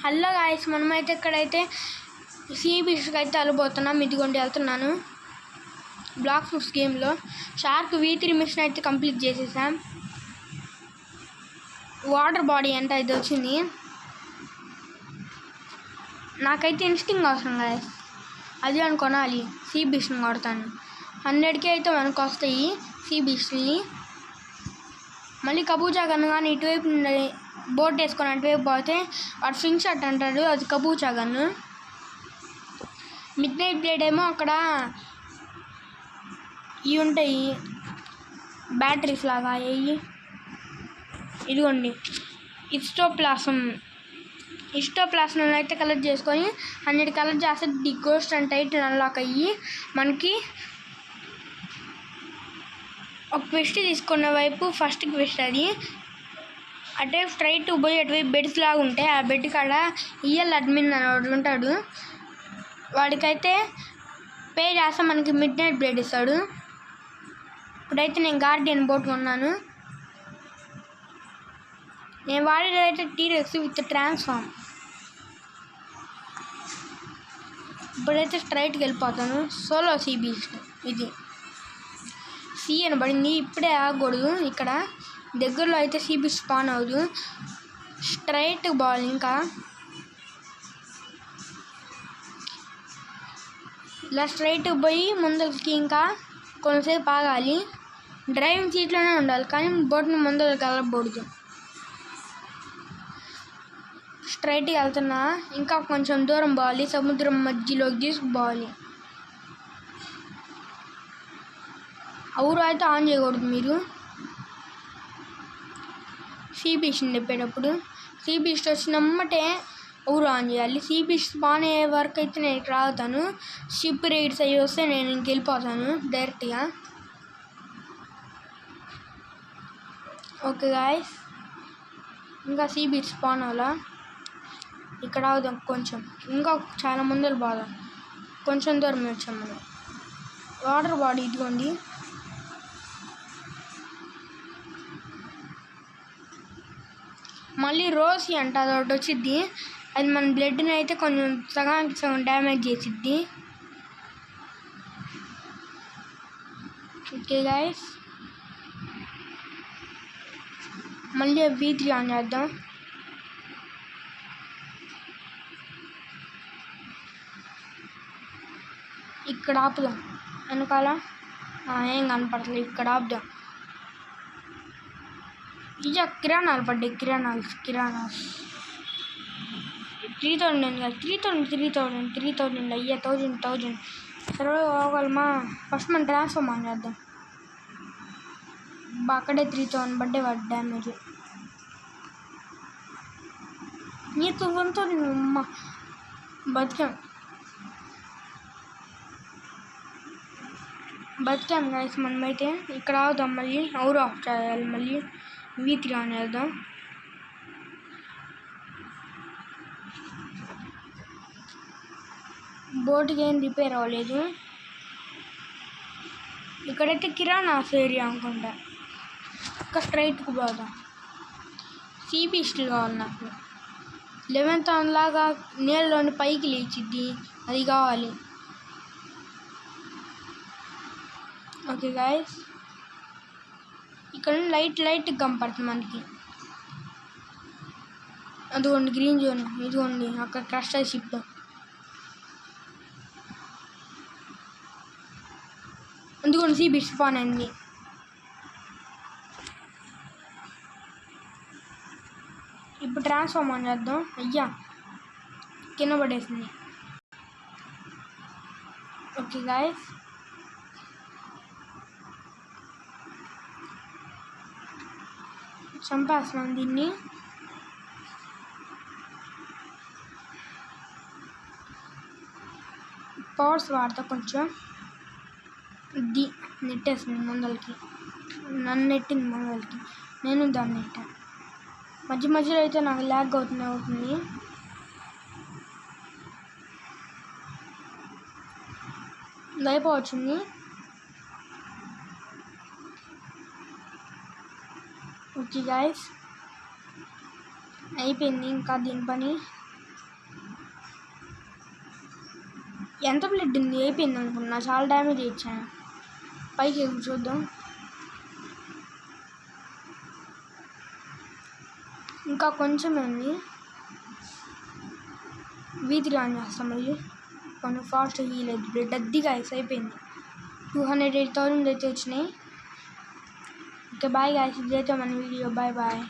Hello guys, మనమైతే ఇక్కడైతే see బీచ్కి అయితే వెళ్ళబోతున్నాం. ఇదిగోండి వెళ్తున్నాను. బ్లాక్ ఫుడ్స్ గేమ్లో షార్క్ V3 మిషన్ అయితే కంప్లీట్ చేసేసాం. వాటర్ బాడీ అంటే ఇది వచ్చింది. నాకైతే ఇన్స్టింగ్ అవసరం గాయస్, అది అని కొనాలి. సీ బీచ్ని కొడతాను. 100కి అయితే మనకు వస్తాయి సీ బీచ్ని. మళ్ళీ కబూచా గన్ను కానీ ఇటువైపు బోట్ వేసుకొని అటువైపు పోతే వాడు స్వింగ్ షాట్ అంటాడు, అది కబూచా గన్ను. మిడ్ నైట్ బ్లేడ్ ఏమో అక్కడ ఇవి ఉంటాయి బ్యాటరీస్ లాగా అయ్యి. ఇదిగోండి ఇస్టోప్లాసం అయితే కలెక్ట్ చేసుకొని 100 కలెక్ట్ చేస్తే the ghost and title unlock అయ్యి మనకి ఒక క్వెస్ట్ తీసుకున్న వైపు ఫస్ట్ క్వెస్ట్. అది అటువైపు స్ట్రైట్ పోయి అటువైపు బెడ్స్ లాగా ఉంటాయి. ఆ బెడ్ కాడ ఈఎల్ అడ్మిన్ అని వాడు ఉంటాడు. వాడికైతే పే చేస్తే మనకి మిడ్ నైట్ బ్లేడ్ ఇస్తాడు. ఇప్పుడైతే నేను గార్డియన్ బోట్ కొన్నాను. నేను వాడేదైతే టీరెక్స్ విత్ ట్రాన్స్ఫార్మ్. ఇప్పుడైతే స్ట్రైట్కి వెళ్ళిపోతాను. సోలో సీ బీచ్ ఇది. సీ అని పడింది, ఇప్పుడే ఆగకూడదు. ఇక్కడ దగ్గరలో అయితే సీ బీచ్ స్పాన్ అవ్వదు. స్ట్రైట్ బాల్ ఇంకా ఇలా స్ట్రైట్ పోయి ముందరికి ఇంకా కొంతసేపు ఆగాలి. డ్రైవింగ్ సీట్లోనే ఉండాలి కానీ బోట్ని ముందరికి వెళ్ళకూడదు. స్ట్రైట్గా వెళ్తున్నా, ఇంకా కొంచెం దూరం పోవాలి. సముద్రం మధ్యలోకి తీసుకుపోవాలి. ఊరు అయితే ఆన్ చేయకూడదు మీరు సీ బీచ్ని తిప్పేటప్పుడు. సీ బీచ్ వచ్చినమ్మటే ఊరు ఆన్ చేయాలి. సీ బీచ్ స్పాన్ అయ్యే వరకు అయితే నేను ఇక్కడ ఆగుతాను. షిప్ రైడ్స్ అయ్యి వస్తే నేను ఇంక వెళ్ళిపోతాను డైరెక్ట్గా. ఓకే గాయస్, ఇంకా సీ బీచ్ స్పాన్ అవ్వాలా. ఇక్కడ ఆగుదాం కొంచెం, ఇంకా చాలా ముందర పోదాం. కొంచెం దూరం వచ్చాం మనం. వాటర్ బాడీ ఇదిగోండి. మళ్ళీ రోసి అంట అది ఒకటి వచ్చిద్ది. అది మన బ్లడ్ని అయితే కొంచెం సగానికి సగం డ్యామేజ్ చేసిద్ది. ఓకే గాయస్, మళ్ళీ V3 ఆన్ చేద్దాం. ఇక్కడ ఆపుదాం. వెనకాల ఏం కనపడలేదు. ఇక్కడ ఆపుదాం. ఇక కిరాణాలు పడ్డాయి. కిరాణాలు 3000 అయ్యా 1000. సరే పోగలమా. ఫస్ట్ మనం ట్రాన్స్ఫార్మ్ ఆన్ చేద్దాం. అక్కడే 3000 పడ్డే వాడి డ్యామేజ్. నీతో వంతో నేను అమ్మ బతికాం గాయస్. మనమైతే ఇక్కడ ఆగుదాం. మళ్ళీ ఔర్ ఆఫ్ చేయాలి. మళ్ళీ V3 ఆన్ చేద్దాం. బోట్కి ఏం రిపేర్ అవ్వలేదు. ఇక్కడైతే కిరాణాస్ ఏరియా అనుకుంటా. ఇంకా స్ట్రైట్కి పోదాం. సీ బీచ్లు కావాలి నాకు. 11th లాగా నీళ్ళలోని పైకి లేచిద్ది, అది కావాలి. ఓకే గాయస్, ఇక్కడ లైట్ కనపడుతుంది మనకి. అదిగోండి గ్రీన్ జోన్. ఇదిగోండి అక్కడ క్రస్టర్ షిప్. అందుకోండి సీ బీచ్ స్పాన్ అయింది. ఇప్పుడు ట్రాన్స్ఫార్మ్ ఆన్ చేద్దాం. అయ్యా కింద పడేసింది. ఓకే గాయస్, చంపేస్తున్నాం దీన్ని. పవర్స్ వాడతా కొంచెం. ఇది నెట్టేసింది ముందలకి. నన్ను నెట్టింది ముందలకి, నేను దాన్ని నెట్టాను. మధ్యలో అయితే నాకు ల్యాగ్ అవుతుంది. అయిపోవచ్చింది. ఓకే గాయస్, అయిపోయింది ఇంకా దీని పని. ఎంత బ్లడ్ ఉంది? అయిపోయింది అనుకున్నా. చాలా డ్యామేజ్ ఇచ్చాను. పైకి ఎగురు చూద్దాం. ఇంకా కొంచెం ఉంది. V3 ఆన్ చేస్తాం మళ్ళీ. కొంచెం ఫాస్ట్ హీల్ అయితే బ్లడ్ అద్దిగా అయిపోయింది. 208,000 అయితే వచ్చినాయి. ఓకే బాయ్ గాయ్స్, ఇదైతే మన వీడియో. Bye bye.